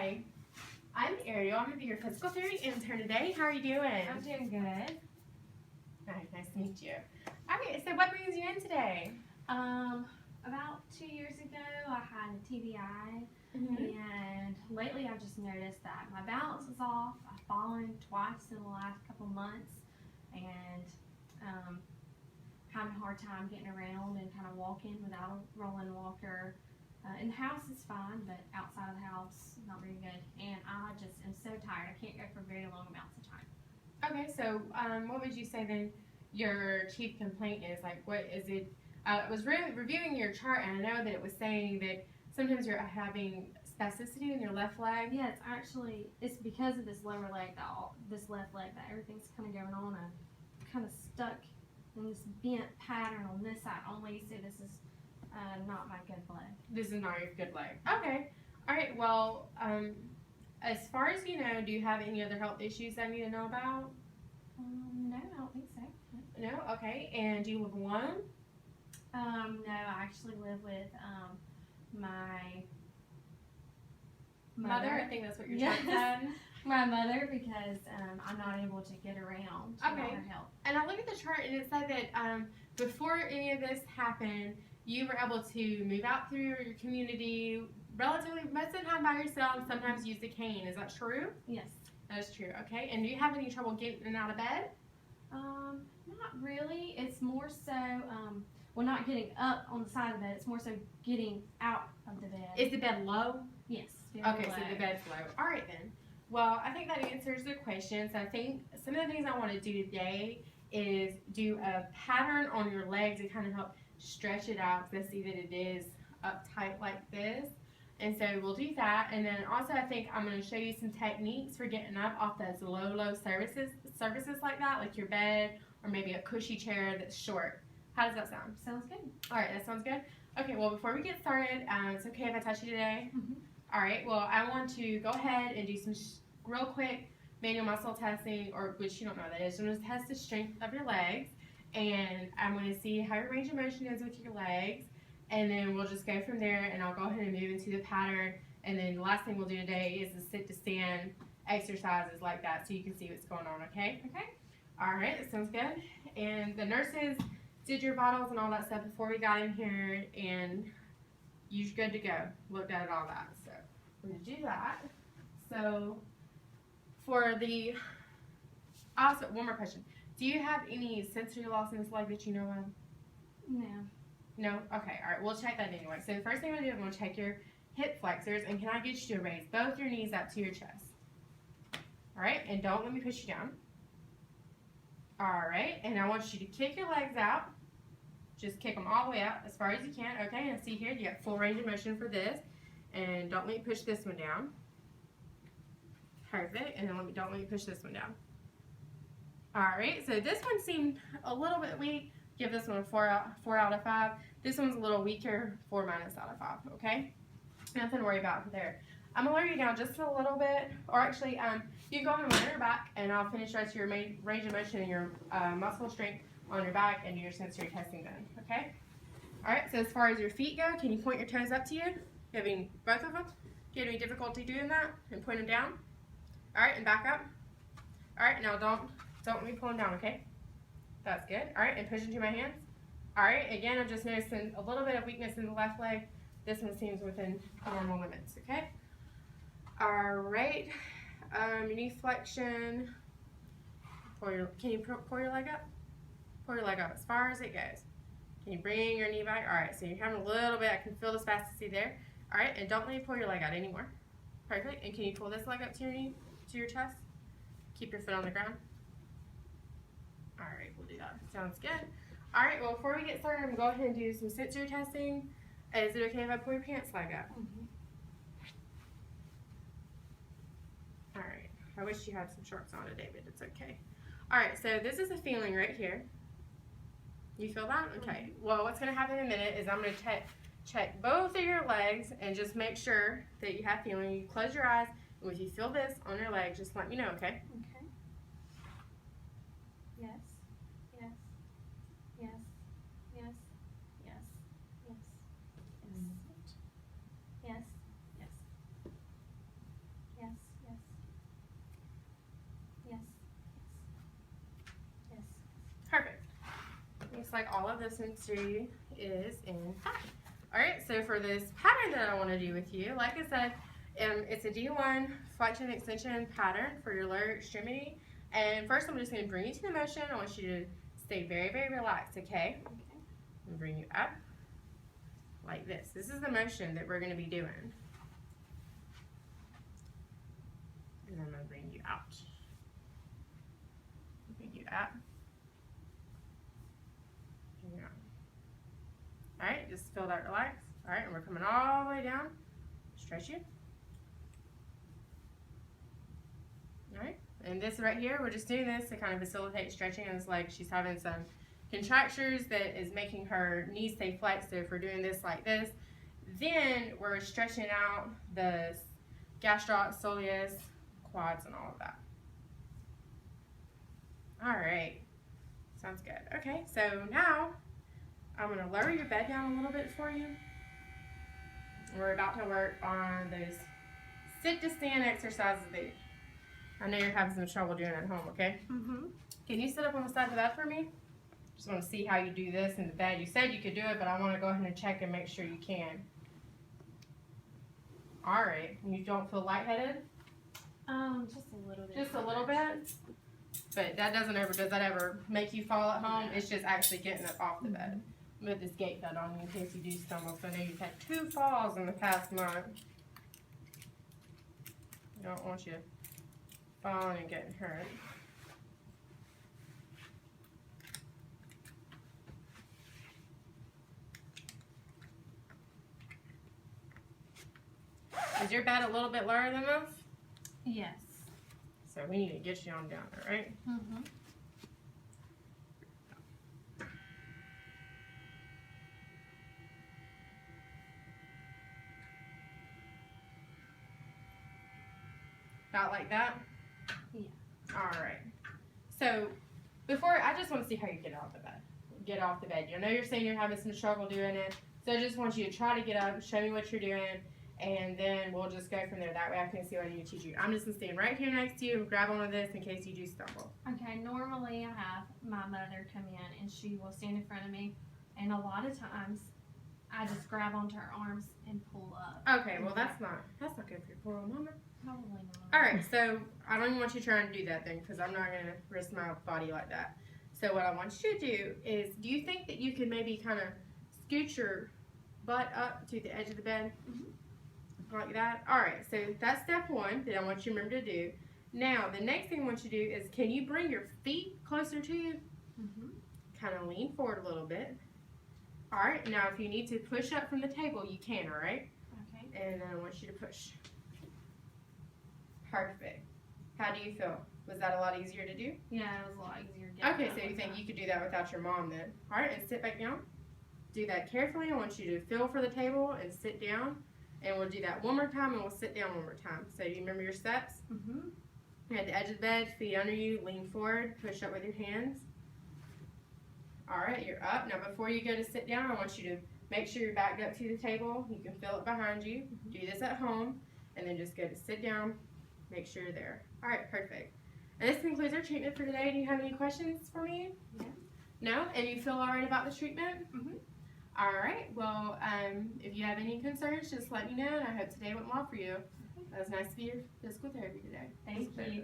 Hi, I'm Ariel. I'm going to be your physical therapy intern today. How are you doing? I'm doing good. Nice to meet you. Okay, so what brings you in today? About 2 years ago, I had a TBI, and lately I've just noticed that my balance is off. I've fallen twice in the last couple months, and having a hard time getting around and kind of walking without a rolling walker. In the house is fine, but outside of the house, not very good. And I just am so tired. I can't go for very long amounts of time. Okay, so what would you say then your chief complaint is? Like, what is it? I was reviewing your chart, and I know that it was saying that sometimes you're having spasticity in your left leg. Yeah, it's because of this lower leg, this left leg, that everything's kind of going on. I'm kind of stuck in this bent pattern on this side only, so this is not my good leg. This is not your good leg. Okay. All right. Well, as far as you know, do you have any other health issues I need to know about? No, I don't think so. No? Okay. And do you live alone? No, I actually live with my mother. I think that's what your chart said. My mother, because I'm not able to get around without her help. And I look at the chart, and it said that before any of this happened, you were able to move out through your community relatively most of the time by yourself, sometimes use a cane. Is that true? Yes. That is true. Okay. And do you have any trouble getting out of bed? Not really. It's more so, well, not getting up on the side of the bed. It's more so getting out of the bed. Is the bed low? Yes. Okay, so the bed's low. All right, then. Well, I think that answers the question. So I think some of the things I want to do today is do a pattern on your legs to kind of help stretch it out, because I see that it is uptight like this. And so we'll do that. And then also I think I'm going to show you some techniques for getting up off those low surfaces like that, like your bed or maybe a cushy chair that's short. How does that sound? Sounds good. All right, that sounds good. Okay, well, before we get started, it's okay if I touch you today? Mm-hmm. All right, well, I want to go ahead and do some real quick manual muscle testing, or which you don't know what that is. I'm going to test the strength of your legs, and I'm going to see how your range of motion is with your legs, and then we'll just go from there, and I'll go ahead and move into the pattern, and then the last thing we'll do today is the sit to stand exercises like that so you can see what's going on, okay? Okay. All right, that sounds good. And the nurses did your vitals and all that stuff before we got in here, and you're good to go. Looked at it, all that. So we're going to do that. So for the, also, one more question. Do you have any sensory loss in this leg that you know of? No. No? Okay, all right. We'll check that anyway. So the first thing I'm going to do is I'm going to check your hip flexors, and can I get you to raise both your knees up to your chest? All right, and don't let me push you down. All right, and I want you to kick your legs out. Just kick them all the way out as far as you can. Okay, and see here, you got full range of motion for this. And don't let me push this one down. Perfect, and then don't let me push this one down. All right, so this one seemed a little bit weak. Give this one a 4 out of 5. This one's a little weaker, 4- out of 5, okay? Nothing to worry about there. I'm going to lower you down just a little bit, or actually, you can go ahead and lay on your back, and I'll finish the rest of your range of motion and your muscle strength on your back and do your sensory testing then, okay? All right, so as far as your feet go, can you point your toes up to you? You have any, both of them? Do you have any difficulty doing that? And point them down? All right, and back up. All right, now don't let me pull them down, okay? That's good. All right, and push into my hands. All right, again, I'm just noticing a little bit of weakness in the left leg. This one seems within normal limits, okay? All right, knee flexion. Can you pull your leg up? Pull your leg up as far as it goes. Can you bring your knee back? All right, so you're having a little bit, I can feel the spasticity there. All right, and don't let me pull your leg out anymore. Perfect, and can you pull this leg up to your knee, to your chest? Keep your foot on the ground. All right, we'll do that. Sounds good. All right, well, before we get started, I'm going to go ahead and do some sensory testing. Is it okay if I pull your pants leg up? Mm-hmm. All right, I wish you had some shorts on today, but it's okay. All right, so this is a feeling right here. You feel that? Okay. Well, what's going to happen in a minute is I'm going to check both of your legs and just make sure that you have feeling. You close your eyes, and if you feel this on your leg, just let me know, okay? Okay. Yes. Yes. Yes. Yes. Yes. Yes. Yes. Yes. Yes. looks like all of this material is in pattern. Alright, so for this pattern that I want to do with you, like I said, it's a D1 flexion extension pattern for your lower extremity. And first I'm just going to bring you to the motion. I want you to stay very, very relaxed, okay? And bring you up like this. This is the motion that we're going to be doing. And I'm going to bring you out. Bring you up. Bring you out. Alright, just feel that relax. Alright, and we're coming all the way down. Stretch you. Alright, and this right here, we're just doing this to kind of facilitate stretching. And it's like she's having some contractures that is making her knees stay flexed. So if we're doing this like this, then we're stretching out the gastroc, soleus, quads, and all of that. Alright, sounds good. Okay, so now I'm going to lower your bed down a little bit for you. We're about to work on those sit to stand exercises that I know you're having some trouble doing at home, okay? Mm-hmm. Can you sit up on the side of the bed for me? Just want to see how you do this in the bed. You said you could do it, but I want to go ahead and check and make sure you can. Alright, you don't feel lightheaded? Just a little bit. Just a little bit? But that does that ever make you fall at home? It's just actually getting up off the bed. With this gate bed on you in case you do stumble. So I know you've had 2 falls in the past month. I don't want you falling and getting hurt. Is your bed a little bit lower than this? Yes. So we need to get you on down there, right? Mm-hmm. About like that? Yeah. Alright. So, I just want to see how you get off the bed. Get off the bed. I know you're saying you're having some struggle doing it. So I just want you to try to get up, show me what you're doing, and then we'll just go from there. That way I can see what I need to teach you. I'm just going to stand right here next to you and grab onto this in case you do stumble. Okay, normally I have my mother come in and she will stand in front of me, and a lot of times I just grab onto her arms and pull up. Okay, well that's not good for your poor old mama. Probably not. Alright, so I don't even want you trying to do that then because I'm not going to risk my body like that. So what I want you to do is, do you think that you could maybe kind of scoot your butt up to the edge of the bed? Mm-hmm. Like that? Alright, so that's step 1 that I want you to remember to do. Now, the next thing I want you to do is, can you bring your feet closer to you? Mm-hmm. Kind of lean forward a little bit. Alright, now if you need to push up from the table, you can, alright? Okay. And then I want you to push. Perfect. How do you feel? Was that a lot easier to do? Yeah, it was a lot easier. Okay, so you think you could do that without your mom then. Alright, and sit back down. Do that carefully. I want you to feel for the table and sit down. And we'll do that one more time and we'll sit down one more time. So you remember your steps? Mm-hmm. You're at the edge of the bed, feet under you, lean forward, push up with your hands. Alright, you're up. Now before you go to sit down, I want you to make sure you're backed up to the table. You can feel it behind you. Do this at home. And then just go to sit down. Make sure you're there. Alright, perfect. And this concludes our treatment for today. Do you have any questions for me? Yeah. No? And you feel alright about the treatment? Mm-hmm. Alright, well, if you have any concerns, just let me know, and I hope today went well for you. It was nice to be your physical therapy today. Thank you.